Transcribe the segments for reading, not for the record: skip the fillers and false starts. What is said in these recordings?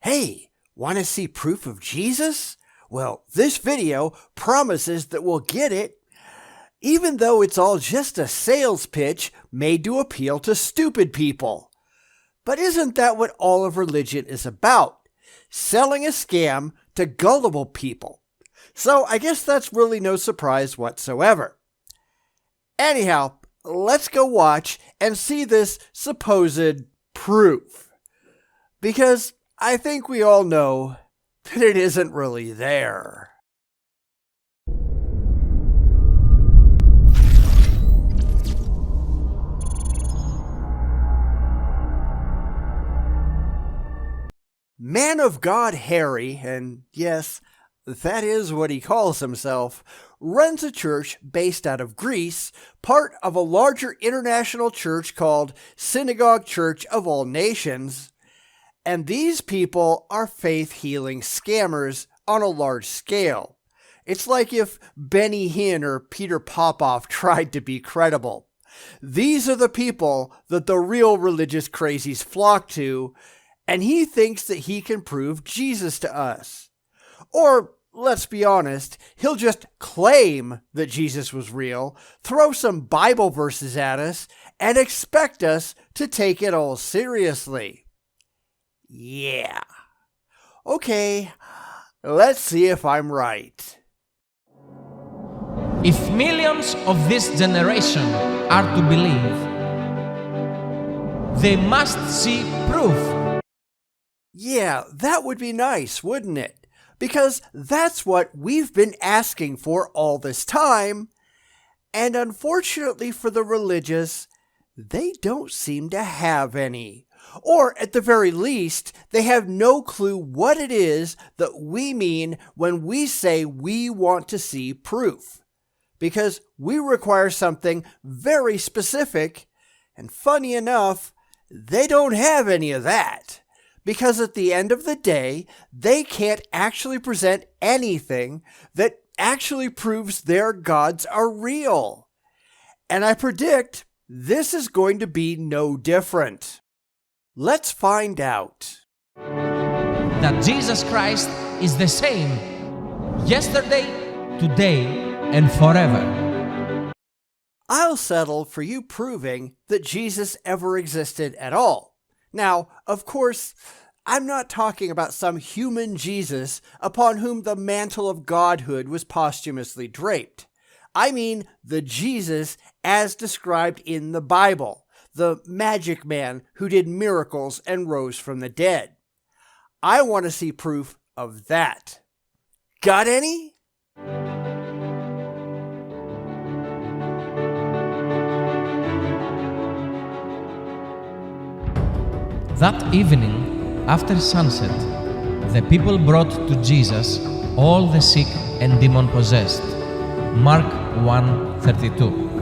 Hey, want to see proof of Jesus? Well, this video promises that we'll get it, even though it's all just a sales pitch made to appeal to stupid people. But isn't that what all of religion is about? Selling a scam to gullible people. So I guess that's really no surprise whatsoever. Anyhow, let's go watch and see this supposed proof. Because I think we all know that it isn't really there. Man of God Harry, and yes, that is what he calls himself, runs a church based out of Greece, part of a larger international church called Synagogue Church of All Nations. And these people are faith-healing scammers on a large scale. It's like if Benny Hinn or Peter Popoff tried to be credible. These are the people that the real religious crazies flock to, and he thinks that he can prove Jesus to us. Or, let's be honest, he'll just claim that Jesus was real, throw some Bible verses at us, and expect us to take it all seriously. Yeah. Okay, let's see if I'm right. If millions of this generation are to believe, they must see proof. Yeah, that would be nice, wouldn't it? Because that's what we've been asking for all this time. And unfortunately for the religious, they don't seem to have any. Or at the very least, they have no clue what it is that we mean when we say we want to see proof. Because we require something very specific, and funny enough, they don't have any of that. Because at the end of the day, they can't actually present anything that actually proves their gods are real. And I predict this is going to be no different. Let's find out. That Jesus Christ is the same yesterday, today, and forever. I'll settle for you proving that Jesus ever existed at all. Now, of course, I'm not talking about some human Jesus upon whom the mantle of godhood was posthumously draped. I mean the Jesus as described in the Bible. The magic man who did miracles and rose from the dead. I want to see proof of that. Got any? That evening, after sunset, the people brought to Jesus all the sick and demon-possessed. Mark 1:32.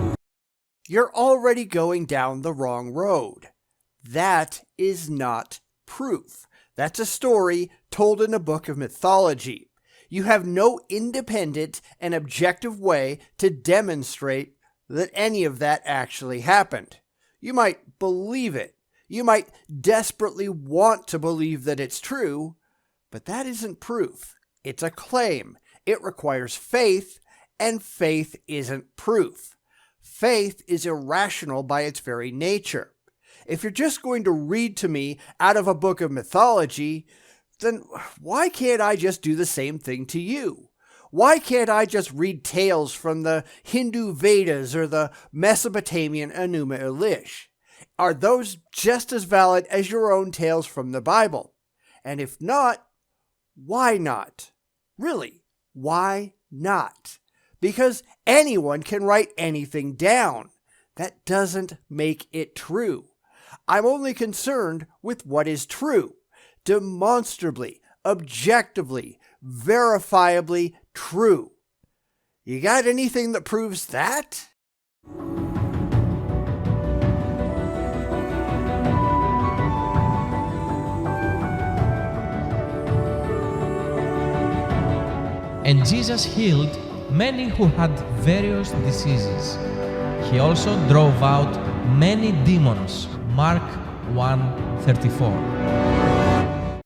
You're already going down the wrong road. That is not proof. That's a story told in a book of mythology. You have no independent and objective way to demonstrate that any of that actually happened. You might believe it. You might desperately want to believe that it's true, but that isn't proof. It's a claim. It requires faith, and faith isn't proof. Faith is irrational by its very nature. If you're just going to read to me out of a book of mythology, then why can't I just do the same thing to you? Why can't I just read tales from the Hindu Vedas or the Mesopotamian Enuma Elish? Are those just as valid as your own tales from the Bible? And if not, why not? Really, why not? Because anyone can write anything down. That doesn't make it true. I'm only concerned with what is true. Demonstrably, objectively, verifiably true. You got anything that proves that? And Jesus healed many who had various diseases. He also drove out many demons. Mark 1:34.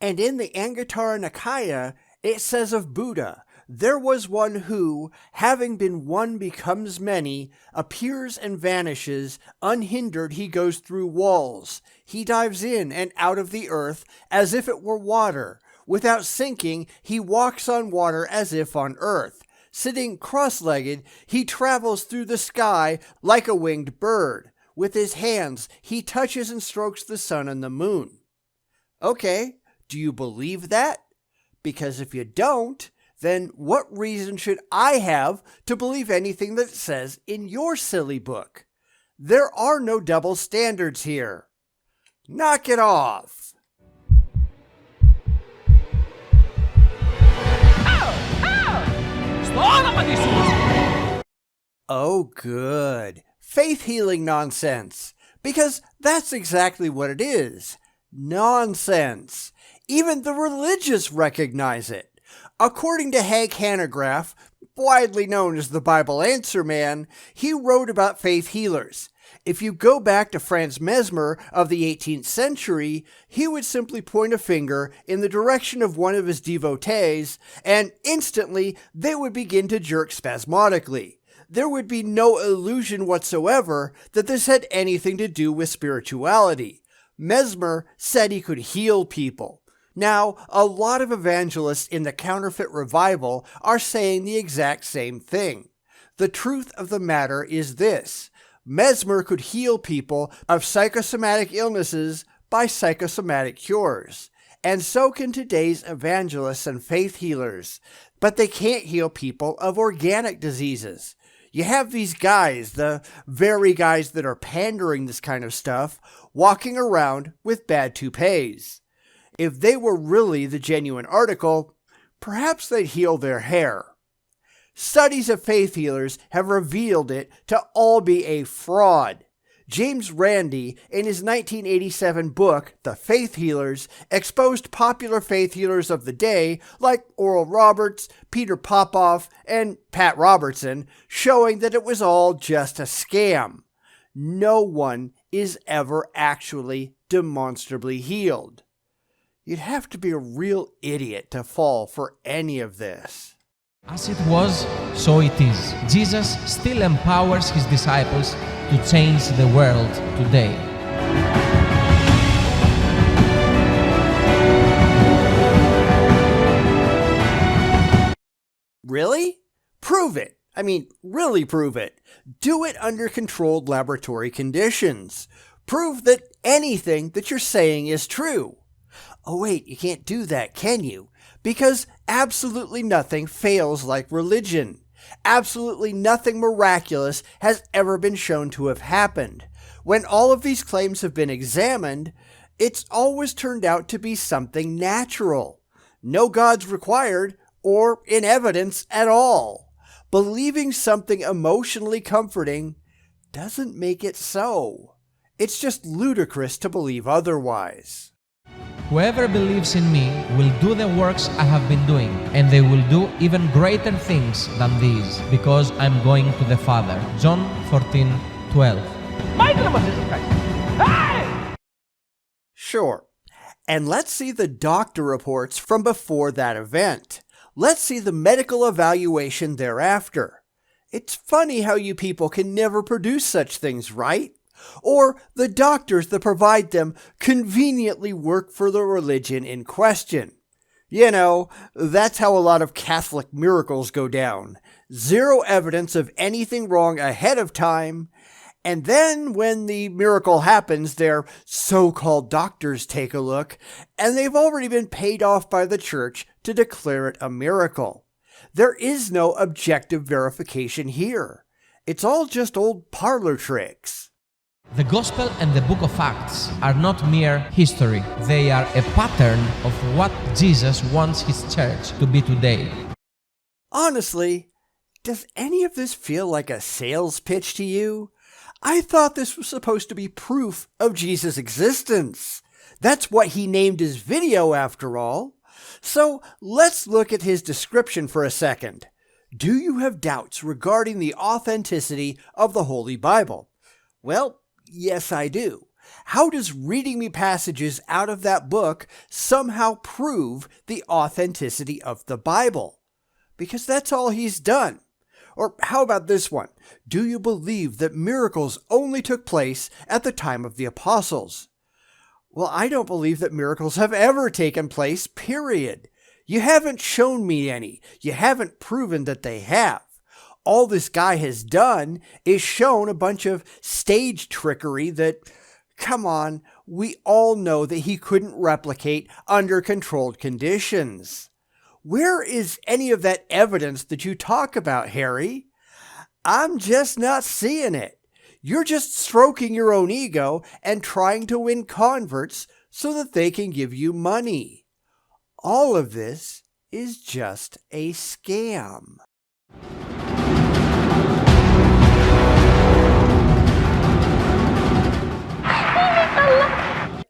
And in the Anguttara Nikaya, it says of Buddha, there was one who, having been one becomes many, appears and vanishes, unhindered he goes through walls. He dives in and out of the earth as if it were water. Without sinking, he walks on water as if on earth. Sitting cross-legged, he travels through the sky like a winged bird. With his hands, he touches and strokes the sun and the moon. Okay, do you believe that? Because if you don't, then what reason should I have to believe anything that it says in your silly book? There are no double standards here. Knock it off. Oh, good. Faith healing nonsense. Because that's exactly what it is. Nonsense. Even the religious recognize it. According to HAHAHAHAHAHAHAHAHAHA, widely known as the Bible Answer Man, he wrote about faith healers. If you go back to Franz Mesmer of the 18th century, he would simply point a finger in the direction of one of his devotees, and instantly they would begin to jerk spasmodically. There would be no illusion whatsoever that this had anything to do with spirituality. Mesmer said he could heal people. Now, a lot of evangelists in the counterfeit revival are saying the exact same thing. The truth of the matter is this. Mesmer could heal people of psychosomatic illnesses by psychosomatic cures. And so can today's evangelists and faith healers. But they can't heal people of organic diseases. You have these guys, the very guys that are pandering this kind of stuff, walking around with bad toupees. If they were really the genuine article, perhaps they'd heal their hair. Studies of faith healers have revealed it to all be a fraud. James Randi, in his 1987 book, The Faith Healers, exposed popular faith healers of the day like Oral Roberts, Peter Popoff, and Pat Robertson, showing that it was all just a scam. No one is ever actually demonstrably healed. You'd have to be a real idiot to fall for any of this. As it was, so it is. Jesus still empowers his disciples to change the world today. Really? Prove it. I mean, really prove it. Do it under controlled laboratory conditions. Prove that anything that you're saying is true. Oh wait, you can't do that, can you? Because absolutely nothing fails like religion. Absolutely nothing miraculous has ever been shown to have happened. When all of these claims have been examined, it's always turned out to be something natural. No gods required, or in evidence at all. Believing something emotionally comforting doesn't make it so. It's just ludicrous to believe otherwise. Whoever believes in me will do the works I have been doing, and they will do even greater things than these, because I'm going to the Father. John 14:12. Sure. And let's see the doctor reports from before that event. Let's see the medical evaluation thereafter. It's funny how you people can never produce such things, right? Or the doctors that provide them conveniently work for the religion in question. You know, that's how a lot of Catholic miracles go down. Zero evidence of anything wrong ahead of time, and then when the miracle happens, their so-called doctors take a look, and they've already been paid off by the church to declare it a miracle. There is no objective verification here. It's all just old parlor tricks. The Gospel and the Book of Acts are not mere history. They are a pattern of what Jesus wants his church to be today. Honestly, does any of this feel like a sales pitch to you? I thought this was supposed to be proof of Jesus' existence. That's what he named his video after all. So let's look at his description for a second. Do you have doubts regarding the authenticity of the Holy Bible? Well, yes, I do. How does reading me passages out of that book somehow prove the authenticity of the Bible? Because that's all he's done. Or how about this one? Do you believe that miracles only took place at the time of the apostles? Well, I don't believe that miracles have ever taken place, period. You haven't shown me any. You haven't proven that they have. All this guy has done is shown a bunch of stage trickery that, come on, we all know that he couldn't replicate under controlled conditions. Where is any of that evidence that you talk about, Harry? I'm just not seeing it. You're just stroking your own ego and trying to win converts so that they can give you money. All of this is just a scam.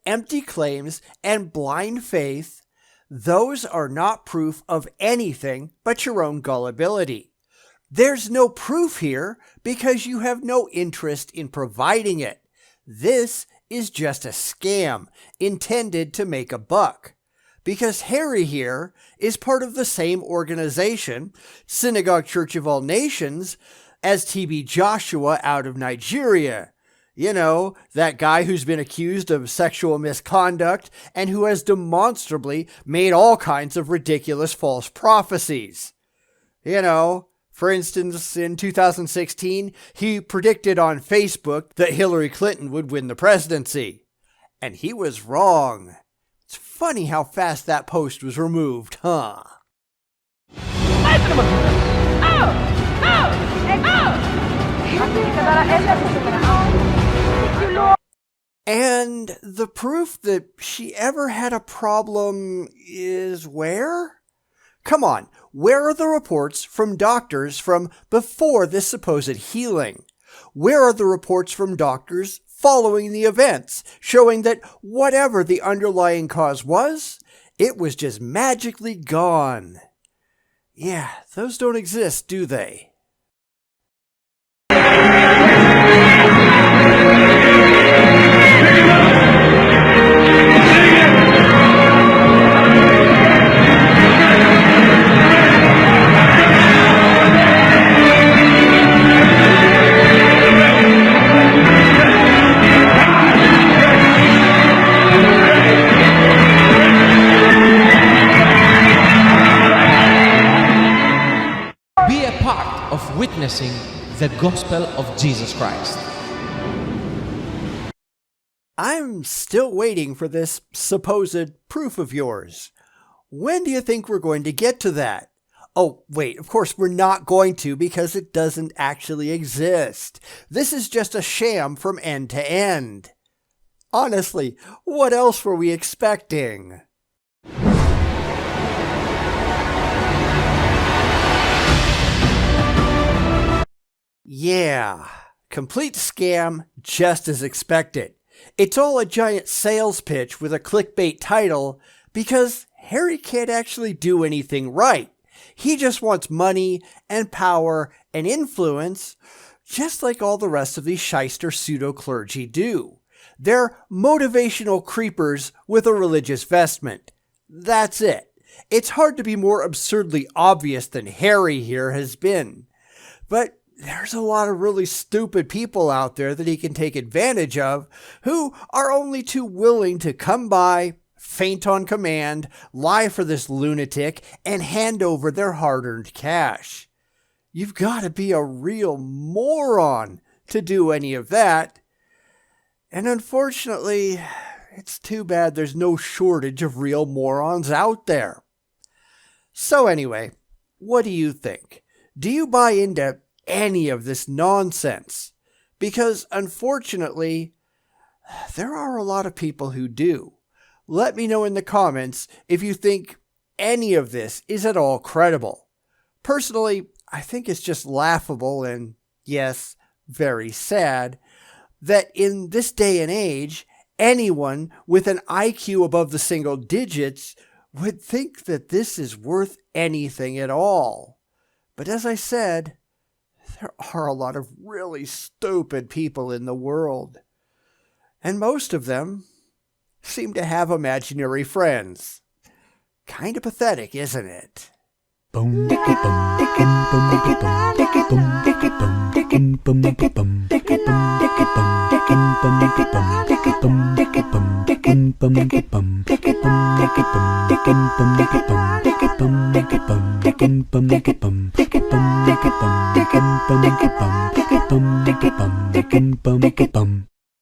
Empty claims and blind faith, those are not proof of anything but your own gullibility. There's no proof here because you have no interest in providing it. This is just a scam intended to make a buck. Because Harry here is part of the same organization, Synagogue Church of All Nations, as TB Joshua out of Nigeria. You know, that guy who's been accused of sexual misconduct and who has demonstrably made all kinds of ridiculous false prophecies. You know, for instance, in 2016, he predicted on Facebook that Hillary Clinton would win the presidency. And he was wrong. It's funny how fast that post was removed, huh? And the proof that she ever had a problem is where? Come on, where are the reports from doctors from before this supposed healing? Where are the reports from doctors following the events, showing that whatever the underlying cause was, it was just magically gone? Yeah, those don't exist, do they? Of witnessing the gospel of Jesus Christ. I'm still waiting for this supposed proof of yours. When do you think we're going to get to that? Oh, wait, of course we're not going to because it doesn't actually exist. This is just a sham from end to end. Honestly, what else were we expecting? Yeah, complete scam just as expected. It's all a giant sales pitch with a clickbait title because Harry can't actually do anything right. He just wants money and power and influence, just like all the rest of these shyster pseudo-clergy do. They're motivational creepers with a religious vestment. That's it. It's hard to be more absurdly obvious than Harry here has been. But there's a lot of really stupid people out there that he can take advantage of who are only too willing to come by, faint on command, lie for this lunatic, and hand over their hard-earned cash. You've got to be a real moron to do any of that. And unfortunately, it's too bad there's no shortage of real morons out there. So anyway, what do you think? Do you buy into any of this nonsense? Because unfortunately, there are a lot of people who do. Let me know in the comments if you think any of this is at all credible. Personally, I think it's just laughable and, yes, very sad that in this day and age, anyone with an IQ above the single digits would think that this is worth anything at all. But as I said, there are a lot of really stupid people in the world. And most of them seem to have imaginary friends. Kind of pathetic, isn't it?